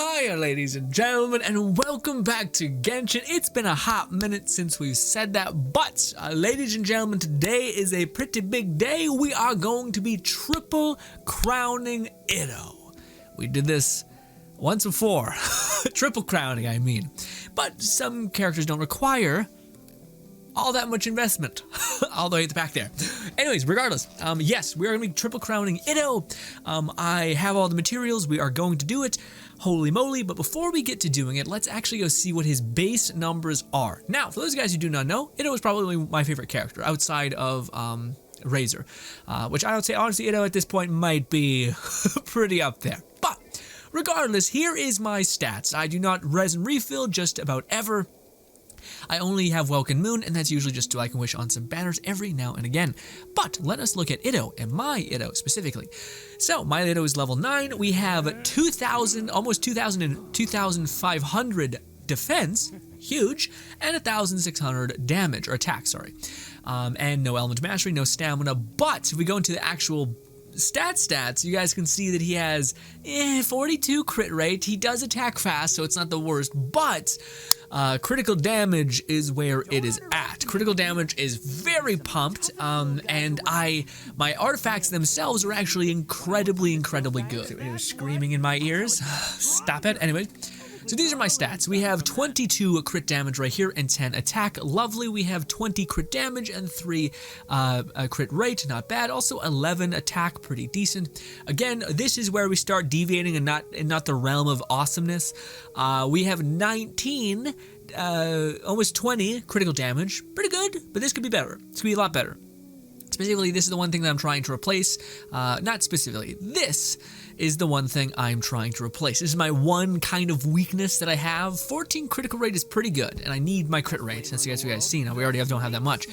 Hi, ladies and gentlemen, and welcome back to Genshin. It's been a hot minute since we've said that, but ladies and gentlemen, today is a pretty big day. We are going to be triple crowning Itto. We did this once before, triple crowning, I mean, but some characters don't require all that much investment all the way at the back there. Anyways, regardless, yes, we are going to be triple crowning Itto. I have all the materials. We are going to do it. Holy moly. But before we get to doing it, let's actually go see what his base numbers are. Now, for those guys who do not know, Itto is probably my favorite character outside of Razor, which I would say, honestly, Itto at this point might be pretty up there. But regardless, here is my stats. I do not resin refill just about ever. I only have Welcome Moon, and that's usually just so I can wish on some banners every now and again. But let us look at Itto, and my Itto specifically. So, my Itto is level 9. We have 2,000, almost 2,000 and 2,500 defense, huge, and 1,600 damage, or attack, sorry. And no element mastery, no stamina, but if we go into the actual stats, you guys can see that he has 42 crit rate. He does attack fast, so it's not the worst, but critical damage is where it is at. Critical damage is very pumped, and my artifacts themselves are actually incredibly good. It was screaming in my ears. Stop it. Anyway, so these are my stats. We have 22 crit damage right here and 10 attack. Lovely. We have 20 crit damage and 3 crit rate. Not bad. Also 11 attack. Pretty decent. Again, this is where we start deviating and not the realm of awesomeness. We have 19, almost 20 critical damage. Pretty good, but this could be better. This could be a lot better. Specifically, this is the one thing that I'm trying to replace. Not specifically. This is the one thing I'm trying to replace. This is my one kind of weakness that I have. 14 critical rate is pretty good, and I need my crit rate, as you guys see. Now, we already don't have that much.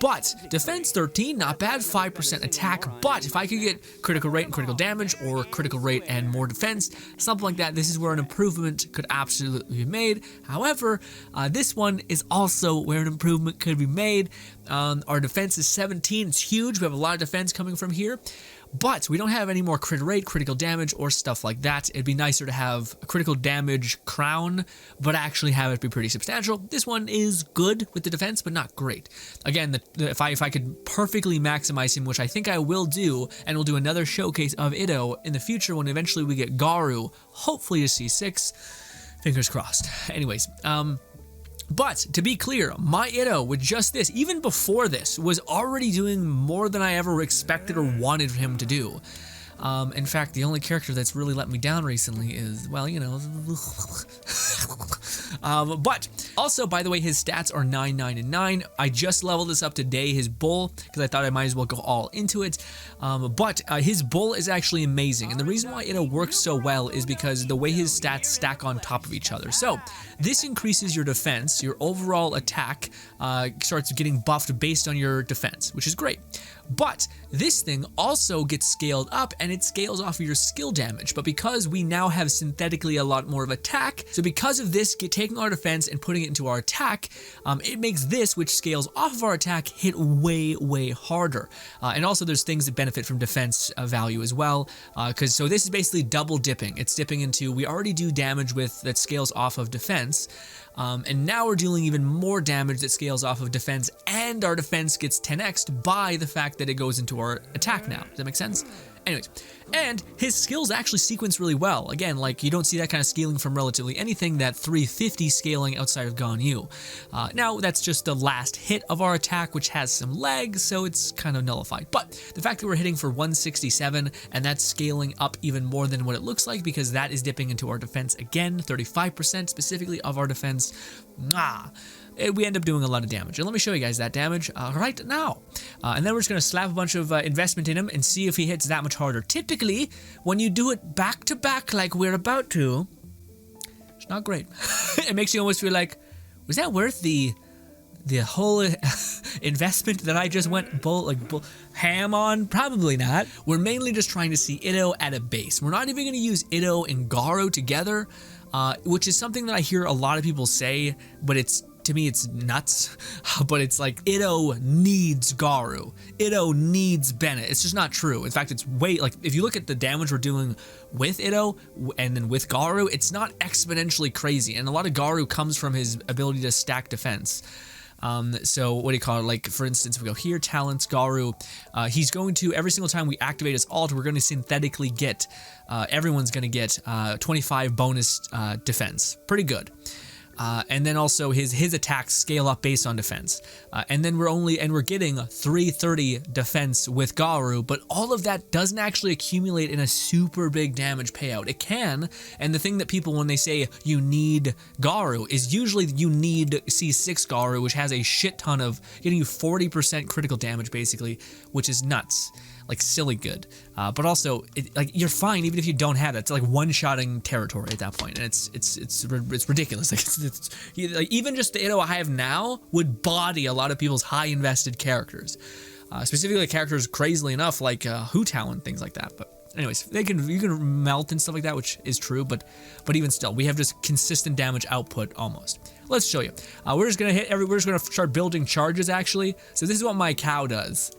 But defense 13, not bad, 5% attack. But if I could get critical rate and critical damage, or critical rate and more defense, something like that, this is where an improvement could absolutely be made. However, this one is also where an improvement could be made. Our defense is 17, it's huge. We have a lot of defense coming from here. But we don't have any more crit rate, critical damage, or stuff like that. It'd be nicer to have a critical damage crown, but actually have it be pretty substantial. This one is good with the defense, but not great. Again, if I could perfectly maximize him, which I think I will do, and we'll do another showcase of Itto in the future when eventually we get Gaurav, hopefully to C6. Fingers crossed. Anyways, but to be clear, my Itto with just this, even before this, was already doing more than I ever expected or wanted him to do. In fact, the only character that's really let me down recently is, well, you know, but also, by the way, his stats are 9, 9, and 9. I just leveled this up today, his bull, because I thought I might as well go all into it. But his bull is actually amazing, and the reason why Itto works so well is because the way his stats stack on top of each other. So this increases your defense, your overall attack starts getting buffed based on your defense, which is great. But this thing also gets scaled up, and it scales off of your skill damage. But because we now have synthetically a lot more of attack, so because of this, taking our defense and putting it into our attack, it makes this, which scales off of our attack, hit way harder. And also there's things that benefit from defense value as well. So this is basically double dipping. It's dipping into, we already do damage with that scales off of defense. And now we're dealing even more damage that scales off of defense, and our defense gets 10x'd by the fact that it goes into our attack now. Does that make sense? Anyways, and his skills actually sequence really well. Again, like, you don't see that kind of scaling from relatively anything, that 350 scaling outside of Ganyu. Now, that's just the last hit of our attack, which has some legs, so it's kind of nullified. But the fact that we're hitting for 167, and that's scaling up even more than what it looks like, because that is dipping into our defense again, 35% specifically of our defense. We end up doing a lot of damage. And let me show you guys that damage right now. And then we're just going to slap a bunch of investment in him and see if he hits that much harder. Typically, when you do it back to back like we're about to, it's not great. It makes you almost feel like, was that worth the whole investment that I just went ham on? Probably not. We're mainly just trying to see Itto at a base. We're not even going to use Itto and Gaurav together, which is something that I hear a lot of people say, but it's to me it's nuts, but it's like Itto needs Garu. Itto needs Bennett. It's just not true. In fact, it's way, like, if you look at the damage we're doing with Itto and then with Garu, it's not exponentially crazy. And a lot of Garu comes from his ability to stack defense. So what do you call it? Like, for instance, we go here, talents, Garu. He's going to, every single time we activate his ult, we're going to synthetically get, everyone's going to get 25 bonus defense. Pretty good. And then also his attacks scale up based on defense. And then we're getting 330 defense with Garu, but all of that doesn't actually accumulate in a super big damage payout. It can, and the thing that people, when they say you need Garu, is usually you need C6 Garu, which has a shit ton of, getting you 40% critical damage basically, which is nuts. Like silly good, but also like you're fine even if you don't have it. It's like one-shotting territory at that point, and it's ridiculous. Like like even just the Itto I have now would body a lot of people's high-invested characters, specifically characters crazily enough like Hu Tao and things like that. But anyways, you can melt and stuff like that, which is true, but even still, we have just consistent damage output almost. Let's show you. We're just gonna we're just gonna start building charges actually. So this is what my cow does.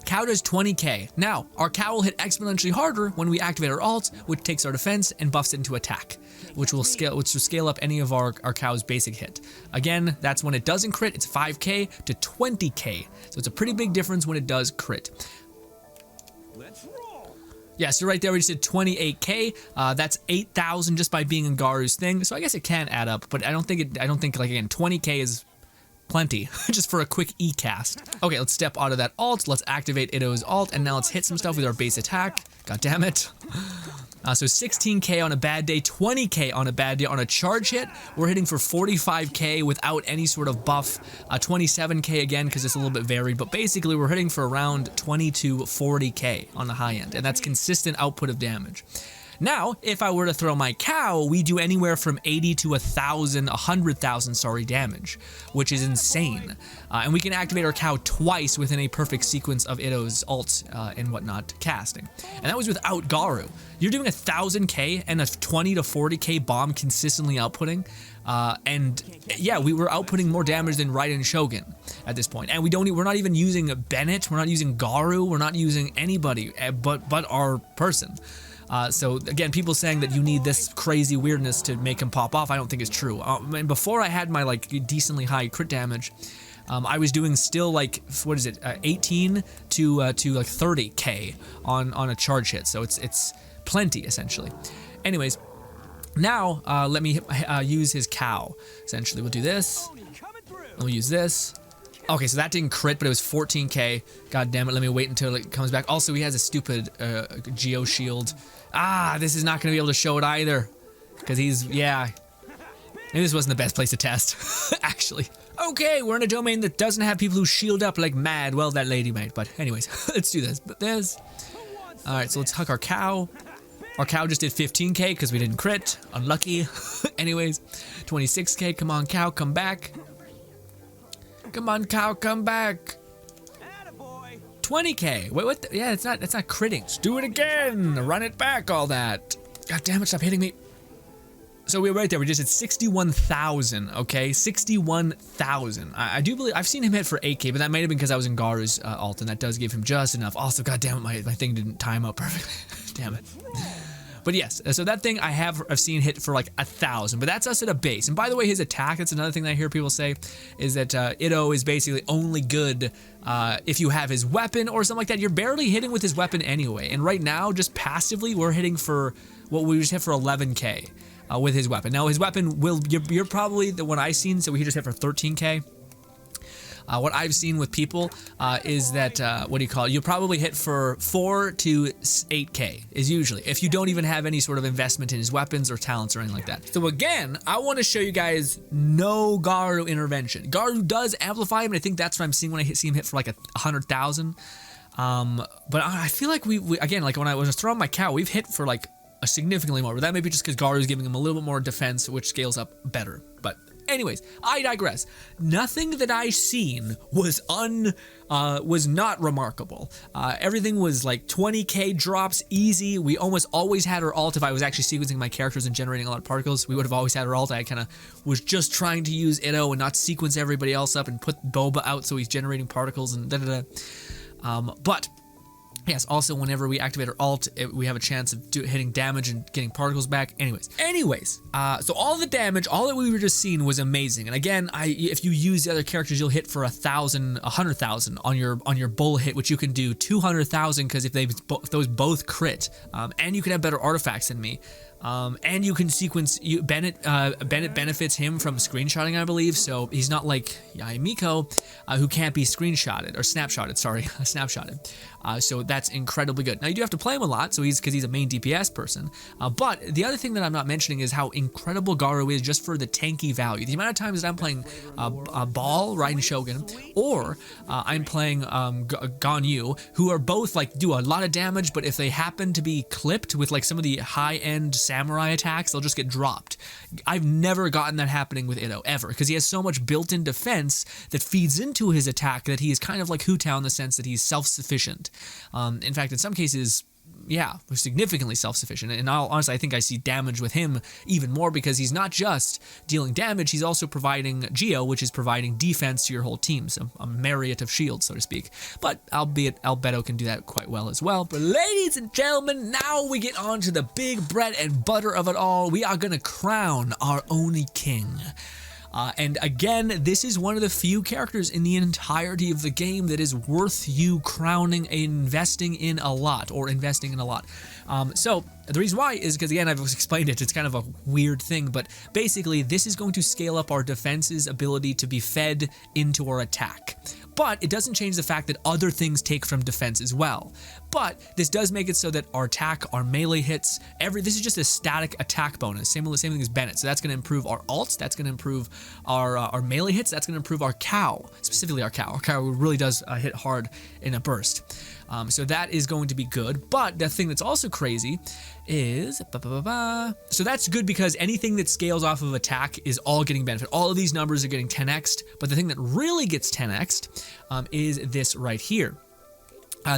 Cow does 20k. Now, our cow will hit exponentially harder when we activate our ult, which takes our defense and buffs it into attack, which will scale up any of our cow's basic hit. Again, that's when it doesn't crit, it's 5k to 20k. So it's a pretty big difference when it does crit. Let's roll. Yeah, so right there we just did 28k. That's 8,000 just by being in Garu's thing. So I guess it can add up, but I don't think like again 20k is plenty just for a quick E-cast. Okay, let's step out of that ult. Let's activate Itto's ult, and now let's hit some stuff with our base attack. God damn it. So 16k on a bad day, 20k on a bad day. On a charge hit, we're hitting for 45k without any sort of buff. 27k again because it's a little bit varied, but basically we're hitting for around 20 to 40k on the high end, and that's consistent output of damage. Now, if I were to throw my cow, we do anywhere from 80 to 100,000, sorry, damage, which is insane. And we can activate our cow twice within a perfect sequence of Itto's ult and whatnot casting. And that was without Garu. You're doing 1,000k and a 20 to 40k bomb consistently outputting. And yeah, we were outputting more damage than Raiden Shogun at this point. And we're not even using Bennett, we're not using Garu, we're not using anybody but our person. So again, people saying that you need this crazy weirdness to make him pop off, I don't think is true. And before I had my like decently high crit damage, I was doing still like, what is it, 18 to like 30k on a charge hit. So it's plenty essentially. Anyways, now let me use his cow. Essentially, we'll do this. And we'll use this. Okay, so that didn't crit, but it was 14k. God damn it, let me wait until it comes back. Also, he has a stupid Geo Shield. This is not going to be able to show it either. Because yeah. Maybe this wasn't the best place to test, actually. Okay, we're in a domain that doesn't have people who shield up like mad. Well, that lady might, but anyways, let's do this. But alright, so let's huck our cow. Our cow just did 15k because we didn't crit. Unlucky. Anyways, 26k. Come on, cow, come back. Come on, cow, come back. 20k. Wait, what? Yeah, it's not critting. Let's do it again. Run it back, all that. God damn it, stop hitting me. So we were right there. We just hit 61,000, okay? 61,000. I do believe, I've seen him hit for 8k, but that might have been because I was in Garu's ult, and that does give him just enough. Also, god damn it, my thing didn't time out perfectly. Damn it. But yes, so that thing I've seen hit for like 1,000, but that's us at a base. And by the way, his attack, that's another thing that I hear people say, is that Itto is basically only good if you have his weapon or something like that. You're barely hitting with his weapon anyway. And right now, just passively, we're hitting for, what we just hit for 11k with his weapon. Now his weapon you're probably the one I've seen, so we just hit for 13k. What I've seen with people is that, you'll probably hit for 4 to 8k is usually, if you don't even have any sort of investment in his weapons or talents or anything like that. So again, I want to show you guys no Garu intervention. Garu does amplify him, and I think that's what I'm seeing when I see him hit for like 100,000. But I feel like we again, like when I was throwing my cow, we've hit for like a significantly more, but that may be just because Garu is giving him a little bit more defense, which scales up better. But Anyways, I digress. Nothing that I seen was not remarkable. Everything was like 20k drops easy. We almost always had her ult. If I was actually sequencing my characters and generating a lot of particles, we would have always had her ult. I kind of was just trying to use Itto and not sequence everybody else up and put Boba out so he's generating particles and da-da-da. But yes, also whenever we activate our ult, we have a chance of hitting damage and getting particles back. Anyways, so all the damage, all that we were just seeing was amazing. And again, if you use the other characters, you'll hit for 100,000 on your bull hit, which you can do 200,000 because if those both crit, and you can have better artifacts than me. And you can sequence. Bennett benefits him from screenshotting, I believe. So he's not like Miko, who can't be screenshotted or snapshotted. Sorry, snapshotted. So that's incredibly good. Now you do have to play him a lot, so because he's a main DPS person. But the other thing that I'm not mentioning is how incredible Gaurav is just for the tanky value. The amount of times that I'm playing Ball, riding Shogun, or I'm playing Ganyu, who are both like do a lot of damage, but if they happen to be clipped with like some of the high-end samurai attacks, they'll just get dropped. I've never gotten that happening with Itto ever, because he has so much built-in defense that feeds into his attack that he is kind of like Hu Tao in the sense that he's self-sufficient. In fact, in some cases, yeah, significantly self-sufficient. And honestly, I think I see damage with him even more because he's not just dealing damage, he's also providing Geo, which is providing defense to your whole team, so a myriad of shields, so to speak. But albeit Albedo can do that quite well as well. But ladies and gentlemen, now we get on to the big bread and butter of it all. We are going to crown our only king. And again, this is one of the few characters in the entirety of the game that is worth you crowning and investing in a lot. So the reason why is because, again, I've explained it. It's kind of a weird thing, but basically this is going to scale up our defense's ability to be fed into our attack. But it doesn't change the fact that other things take from defense as well. But this does make it so that our attack, our melee hits, this is just a static attack bonus. Same thing as Bennett. So that's going to improve our ults. That's going to improve our melee hits. That's going to improve our cow, specifically our cow. Our cow really does hit hard in a burst. So that is going to be good. But the thing that's also crazy is, so that's good because anything that scales off of attack is all getting benefit. All of these numbers are getting 10x'd, but the thing that really gets 10x'd is this right here.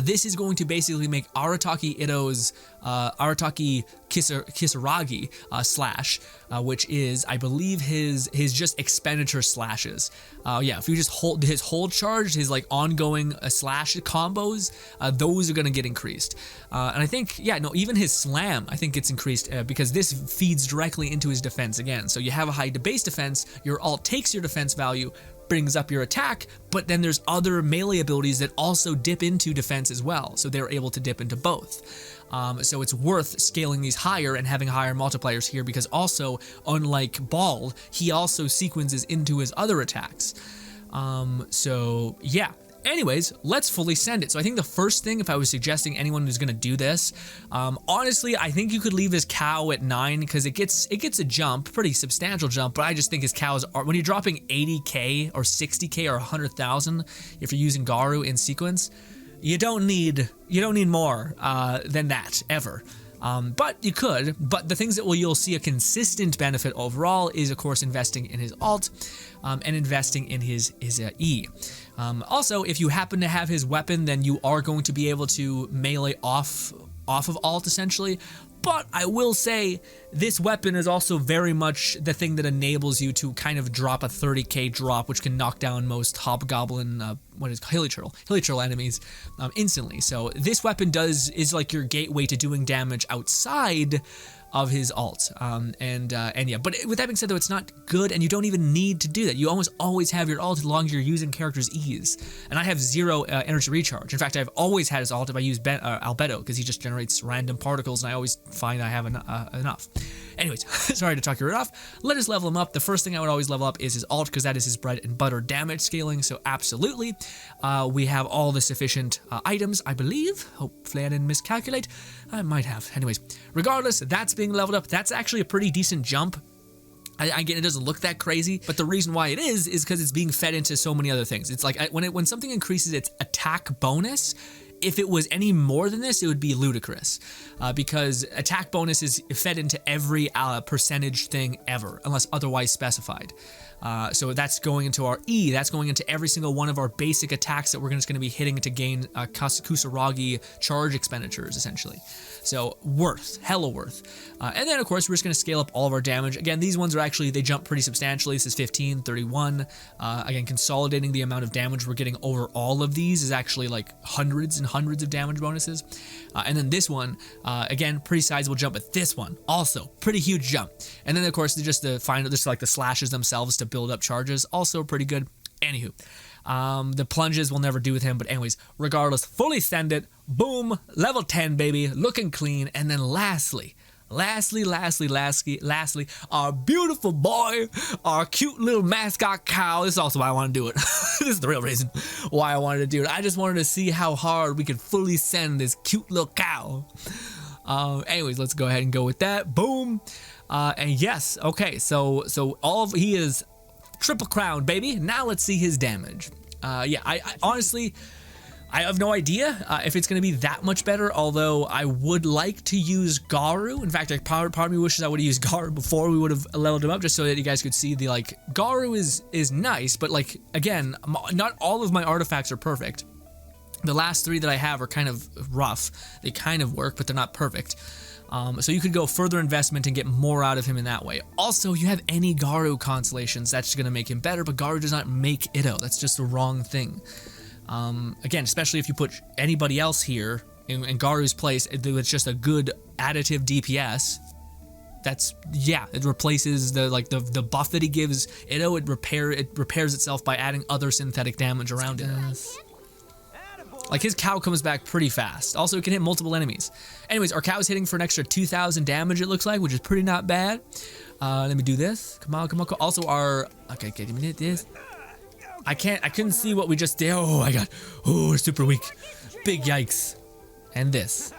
This is going to basically make Arataki Itto's Arataki Kisaragi slash, which is, I believe, his just expenditure slashes. Yeah, if you just hold his hold charge, his like ongoing slash combos, those are going to get increased. And I think, yeah, no, even his slam, I think gets increased because this feeds directly into his defense again. So you have a high base defense, your ult takes your defense value, brings up your attack, but then there's other melee abilities that also dip into defense as well, so they're able to dip into both. So it's worth scaling these higher and having higher multipliers here because also, unlike Ball, he also sequences into his other attacks. So yeah. Anyways, let's fully send it. So I think the first thing, if I was suggesting anyone who's going to do this, honestly, I think you could leave his cow at 9 because it gets a jump, pretty substantial jump, but I just think his cows are, when you're dropping 80k or 60k or 100,000, if you're using Garu in sequence, you don't need more than that ever. But you could. But the things that you'll see a consistent benefit overall is, of course, investing in his ult and investing in his E. Also, if you happen to have his weapon, then you are going to be able to melee off of ult, essentially. But I will say, this weapon is also very much the thing that enables you to kind of drop a 30k drop, which can knock down most hobgoblin, hilly-churl enemies instantly. So this weapon is like your gateway to doing damage outside of his ult. And yeah, but with that being said, though, it's not good, and you don't even need to do that. You almost always have your ult as long as you're using character's E's. And I have 0 energy recharge. In fact, I've always had his ult if I use Albedo, because he just generates random particles, and I always find I have enough. Anyways, sorry to talk your ear off. Let us level him up. The first thing I would always level up is his ult, because that is his bread and butter damage scaling, so absolutely. We have all the sufficient items, I believe. Hopefully I didn't miscalculate. I might have. Anyways, regardless, that's being leveled up. That's actually a pretty decent jump. Again, it doesn't look that crazy, but the reason why it is because it's being fed into so many other things. It's like when something increases its attack bonus, if it was any more than this, it would be ludicrous, because attack bonus is fed into every percentage thing ever, unless otherwise specified. So that's going into our E, that's going into every single one of our basic attacks that we're just going to be hitting to gain Kusaragi charge expenditures, essentially. So hella worth. And then of course we're just going to scale up all of our damage. Again, these ones are actually, they jump pretty substantially. This is 15, 31. Again, consolidating the amount of damage we're getting over all of these is actually like hundreds and hundreds of damage bonuses. And then this one, again, pretty sizable jump, but this one also pretty huge jump. And then of course just the final, just like the slashes themselves to build up charges, also pretty good. Anywho, the plunges will never do with him, but anyways, regardless, fully send it, boom, level 10, baby, looking clean. And then lastly, our beautiful boy, our cute little mascot cow. This is also why I want to do it. This is the real reason why I wanted to do it. I just wanted to see how hard we could fully send this cute little cow. Anyways, let's go ahead and go with that. Boom. And yes, okay, so he is triple crown, baby. Now let's see his damage. Yeah, I honestly, I have no idea if it's going to be that much better, although I would like to use Garu. In fact, part of me wishes I would have used Garu before we would have leveled him up, just so that you guys could see the, like, Garu is nice, but, like, again, not all of my artifacts are perfect. The last 3 that I have are kind of rough. They kind of work, but they're not perfect. So you could go further investment and get more out of him in that way. Also, you have any Garu constellations, that's going to make him better, but Garu does not make Itto. That's just the wrong thing. Again, especially if you put anybody else here in Garu's place, it's just a good additive DPS. That's, yeah, it replaces the buff that he gives Itto. It repairs itself by adding other synthetic damage around it. Like, his cow comes back pretty fast. Also, it can hit multiple enemies. Anyways, our cow is hitting for an extra 2,000 damage, it looks like, which is pretty not bad. Let me do this. Come on. Also, okay, give me this. I couldn't see what we just did. Oh my god. Oh, we're super weak. Big yikes. And this.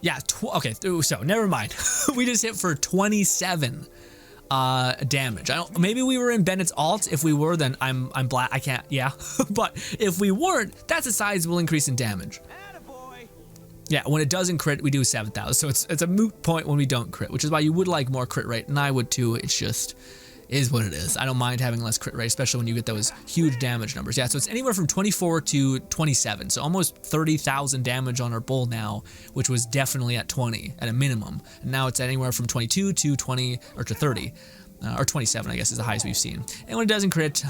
Yeah, okay, so never mind. We just hit for 27 damage. Maybe we were in Bennett's alt. If we were, then I'm black. I can't, yeah. But if we weren't, that's a sizable increase in damage. Yeah, when it doesn't crit, we do 7,000. So it's a moot point when we don't crit, which is why you would like more crit rate, and I would too. It's just is what it is. I don't mind having less crit rate, especially when you get those huge damage numbers. Yeah, so it's anywhere from 24 to 27, so almost 30,000 damage on our bull now, which was definitely at 20 at a minimum. And now it's anywhere from 22 to 20 or to 30, or 27, I guess is the highest we've seen. And when it doesn't crit,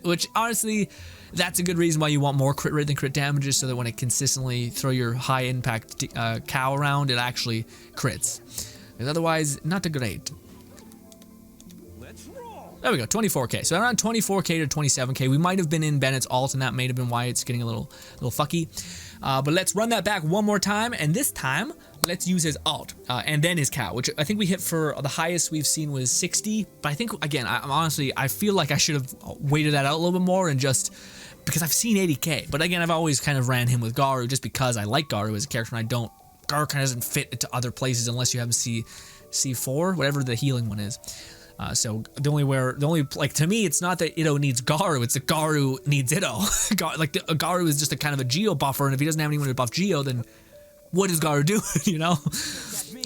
which honestly, that's a good reason why you want more crit rate than crit damages, so that when it consistently throw your high impact cow around, it actually crits. Because otherwise, not great. There we go, 24k. So around 24k to 27k. We might have been in Bennett's alt, and that may have been why it's getting a little fucky. But let's run that back one more time, and this time let's use his alt and then his cow, which I think we hit for the highest we've seen was 60. But I think, again, I feel like I should have weighted that out a little bit more, and just because I've seen 80k. But again, I've always kind of ran him with Garu just because I like Garu as a character, and Garu kind of doesn't fit into other places unless you have C4, whatever the healing one is. So the only like, to me, it's not that Itto needs Garu, it's that Garu needs Itto. Garu is just a kind of a Geo buffer, and if he doesn't have anyone to buff Geo, then what does Garu do? You know?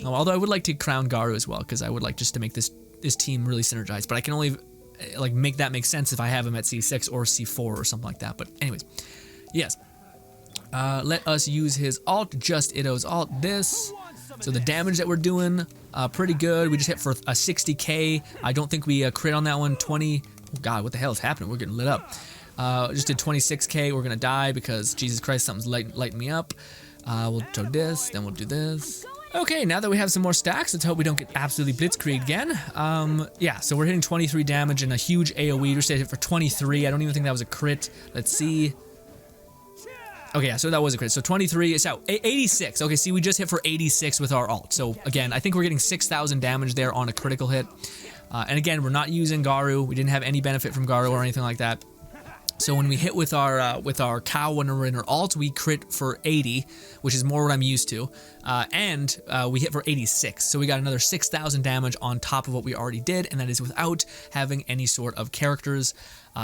Although I would like to crown Garu as well, because I would like just to make this team really synergized, but I can only like make that make sense if I have him at C6 or C4 or something like that. But anyways, yes. Let us use his alt, just Itto's alt, this. So the damage that we're doing, pretty good. We just hit for a 60k. I don't think we crit on that one. 20. Oh god, what the hell is happening? We're getting lit up. Just did 26k. We're gonna die because Jesus Christ, something's lighting me up. We'll do this, then we'll do this. Okay, now that we have some more stacks, let's hope we don't get absolutely blitzkrieg again. Yeah, so we're hitting 23 damage and a huge AoE. Just hit for 23. I don't even think that was a crit. Let's see. Okay, yeah, so that was a crit. So 23, so 86. Okay, see, we just hit for 86 with our alt. So again, I think we're getting 6,000 damage there on a critical hit. And again, we're not using Garu. We didn't have any benefit from Garu or anything like that. So when we hit with our cow when we're in our alt, we crit for 80, which is more what I'm used to. And we hit for 86. So we got another 6,000 damage on top of what we already did, and that is without having any sort of characters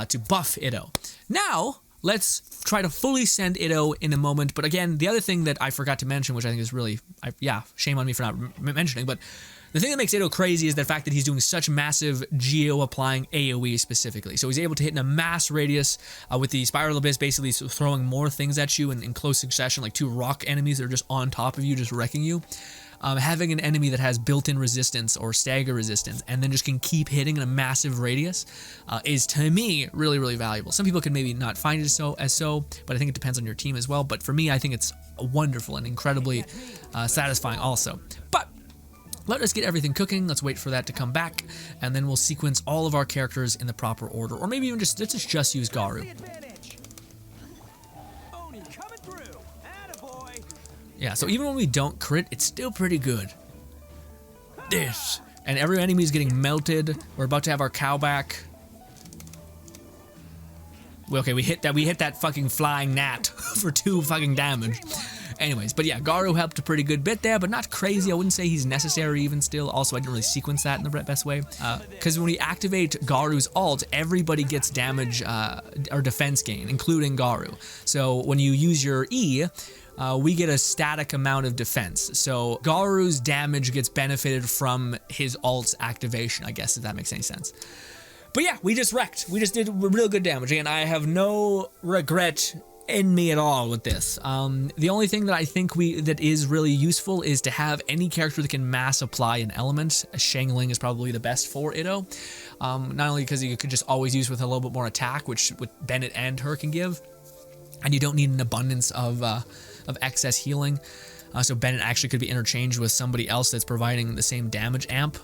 to buff Itto. Now, let's try to fully send Itto in a moment. But again, the other thing that I forgot to mention, which I think is really, yeah, shame on me for not mentioning, but the thing that makes Itto crazy is the fact that he's doing such massive geo-applying AoE specifically. So he's able to hit in a mass radius with the Spiral Abyss, basically throwing more things at you in close succession, like 2 rock enemies that are just on top of you, just wrecking you. Having an enemy that has built-in resistance or stagger resistance and then just can keep hitting in a massive radius is, to me, really, really valuable. Some people can maybe not find it so, but I think it depends on your team as well. But for me, I think it's wonderful and incredibly satisfying also. But let us get everything cooking. Let's wait for that to come back, and then we'll sequence all of our characters in the proper order, or maybe even let's just use Gaurav. Yeah, so even when we don't crit, it's still pretty good. This. And every enemy is getting melted. We're about to have our cow back. Okay, we hit that fucking flying gnat for 2 fucking damage. Anyways, but yeah, Gaurav helped a pretty good bit there, but not crazy. I wouldn't say he's necessary even still. Also, I didn't really sequence that in the best way. Because when we activate Garu's ult, everybody gets damage or defense gain, including Gaurav. So when you use your E, we get a static amount of defense. So Garu's damage gets benefited from his ult's activation, I guess, if that makes any sense. But yeah, we just wrecked. We just did real good damage. And I have no regret in me at all with this. The only thing that I think that is really useful is to have any character that can mass apply an element. Shangling is probably the best for Itto. Not only because you could just always use with a little bit more attack, which Bennett and her can give, and you don't need an abundance of excess healing. So Bennett actually could be interchanged with somebody else that's providing the same damage amp.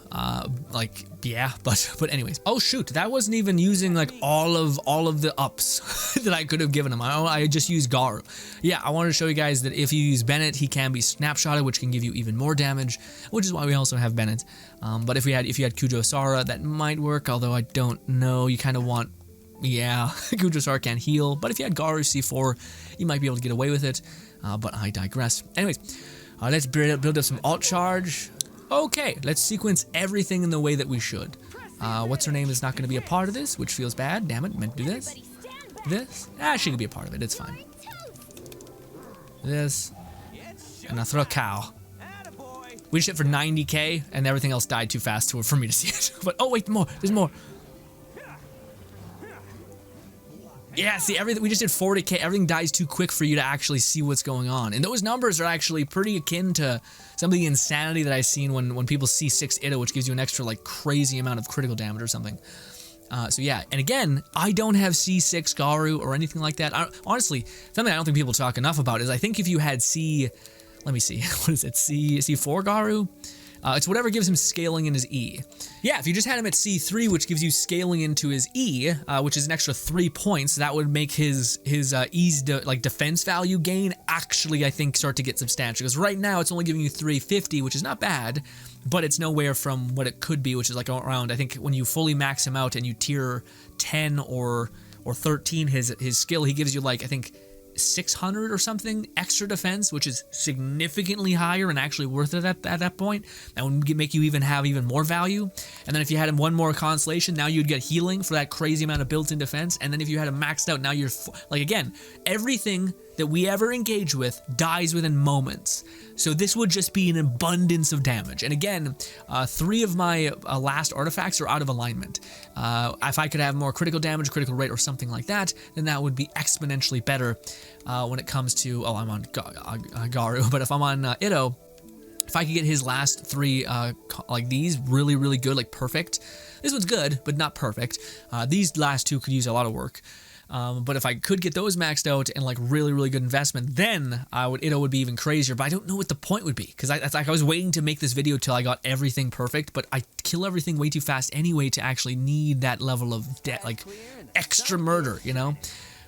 Yeah, but anyways. Oh shoot, that wasn't even using like all of the ups that I could have given him. I just used Gaurav. Yeah, I wanted to show you guys that if you use Bennett, he can be snapshotted, which can give you even more damage, which is why we also have Bennett. But if you had Kujo Sara, that might work, although I don't know. You kind of want, yeah, Kujo Sara can't heal, but if you had Gaurav C4, you might be able to get away with it. But I digress. Anyways, let's build up some alt charge. Okay, let's sequence everything in the way that we should. What's her name is not going to be a part of this, which feels bad. Damn it, meant to do this. This? She can be a part of it. It's fine. This. And I'll throw a cow. We just hit for 90k, and everything else died too fast for me to see it. But oh wait, more. There's more. Yeah, see, we just did 40k. Everything dies too quick for you to actually see what's going on. And those numbers are actually pretty akin to some of the insanity that I've seen when people see 6 Itto, which gives you an extra, like, crazy amount of critical damage or something. So yeah, and again, I don't have C6 Gaurav or anything like that. Honestly, something I don't think people talk enough about is I think if you had let me see, what is it, C4 Gaurav? It's whatever gives him scaling in his E. Yeah, if you just had him at C3, which gives you scaling into his E, which is an extra 3 points, that would make his E's defense value gain actually, I think, start to get substantial. Because right now it's only giving you 350, which is not bad, but it's nowhere from what it could be, which is like around, I think, when you fully max him out and you tier 10 or 13 his skill, he gives you like, I think, 600 or something extra defense, which is significantly higher and actually worth it at that point. That would make you have even more value. And then if you had him one more constellation, now you'd get healing for that crazy amount of built-in defense. And then if you had him maxed out, now you're like, again, everything that we ever engage with dies within moments. So this would just be an abundance of damage. And again, 3 of my last artifacts are out of alignment. If I could have more critical damage, critical rate, or something like that, then that would be exponentially better when it comes to, I'm on Gaurav, but if I'm on Itto, if I could get his last 3 like these really, really good, like perfect. This one's good, but not perfect. These last 2 could use a lot of work. But if I could get those maxed out and like really, really good investment, then Itto would be even crazier. But I don't know what the point would be, because I was waiting to make this video till I got everything perfect. But I kill everything way too fast anyway to actually need that level of like extra murder, you know.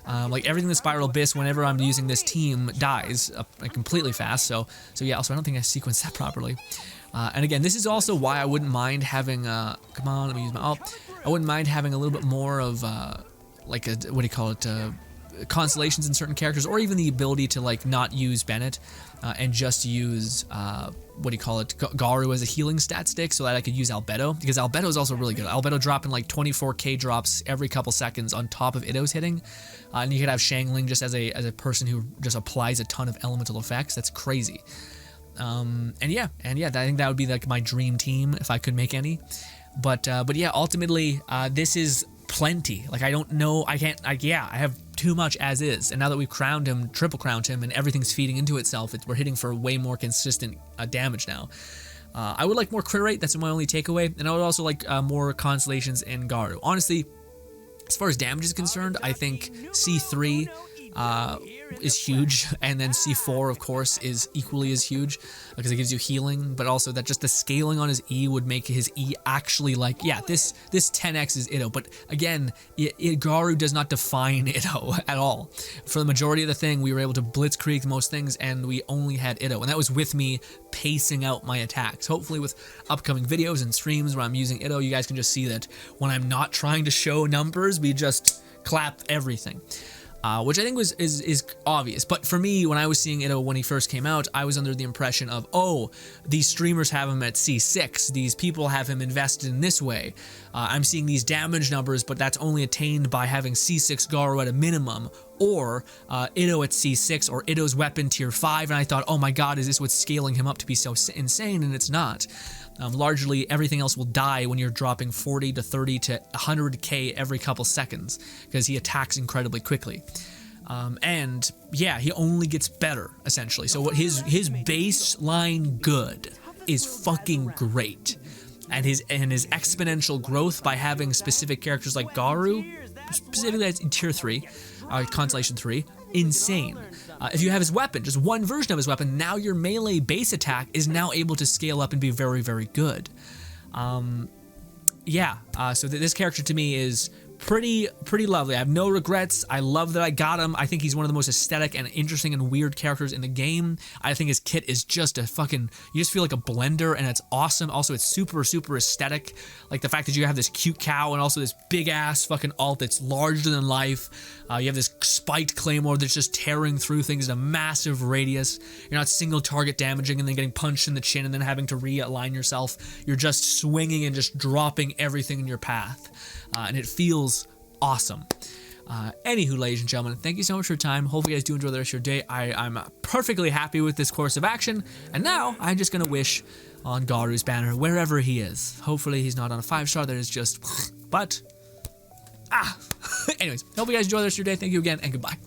Like everything in the Spiral Abyss, whenever I'm using this team, dies completely fast. So yeah. Also, I don't think I sequenced that properly. And again, this is also why I wouldn't mind having come on, let me use my ult. I wouldn't mind having a little bit more of like what do you call it? constellations in certain characters, or even the ability to like not use Bennett and just use what do you call it, Gaurav as a healing stat stick, so that I could use Albedo, because Albedo is also really good. Albedo dropping like 24k drops every couple seconds on top of Itto's hitting, and you could have Shangling just as a person who just applies a ton of elemental effects. That's crazy. And yeah, I think that would be like my dream team if I could make any. But yeah, ultimately, this is plenty. Like, I don't know, I have too much as is, and now that we've crowned him, triple crowned him, and everything's feeding into itself, we're hitting for way more consistent damage now. I would like more crit rate, that's my only takeaway, and I would also like more constellations in Gaurav. Honestly, as far as damage is concerned, I think C3 is huge, and then C4 of course is equally as huge because it gives you healing, but also that just the scaling on his E would make his E actually like, yeah, this 10x is Itto, but again, Gaurav does not define Itto at all. For the majority of the thing, we were able to blitzkrieg most things, and we only had Itto, and that was with me pacing out my attacks. Hopefully with upcoming videos and streams where I'm using Itto, you guys can just see that when I'm not trying to show numbers, we just clap everything. Which I think is obvious. But for me, when I was seeing Itto when he first came out, I was under the impression of, oh, these streamers have him at C6, these people have him invested in this way. I'm seeing these damage numbers, but that's only attained by having C6 Gaurav at a minimum, or Itto at C6, or Itto's weapon tier 5, and I thought, oh my god, is this what's scaling him up to be so insane? And it's not. Largely, everything else will die when you're dropping 40 to 30 to 100k every couple seconds, because he attacks incredibly quickly. And yeah, he only gets better, essentially. So what his baseline good is fucking great. And his exponential growth by having specific characters like Gaurav, specifically at tier 3, Constellation 3, insane. If you have his weapon, just one version of his weapon, now your melee base attack is now able to scale up and be very, very good. Yeah, so this character to me is pretty lovely. I have no regrets. I love that I got him. I think he's one of the most aesthetic and interesting and weird characters in the game. I think his kit is just a fucking, you just feel like a blender, and it's awesome. Also, it's super, super aesthetic. Like the fact that you have this cute cow and also this big ass fucking alt that's larger than life. You have this spiked claymore that's just tearing through things in a massive radius. You're not single target damaging and then getting punched in the chin and then having to realign yourself. You're just swinging and just dropping everything in your path. And it feels awesome. Anywho, ladies and gentlemen, thank you so much for your time. Hopefully you guys do enjoy the rest of your day. I'm perfectly happy with this course of action, and now I'm just gonna wish on Gaurav's banner wherever he is. Hopefully he's not on a 5-star. That is just, but anyways, hope you guys enjoy the rest of your day. Thank you again, and goodbye.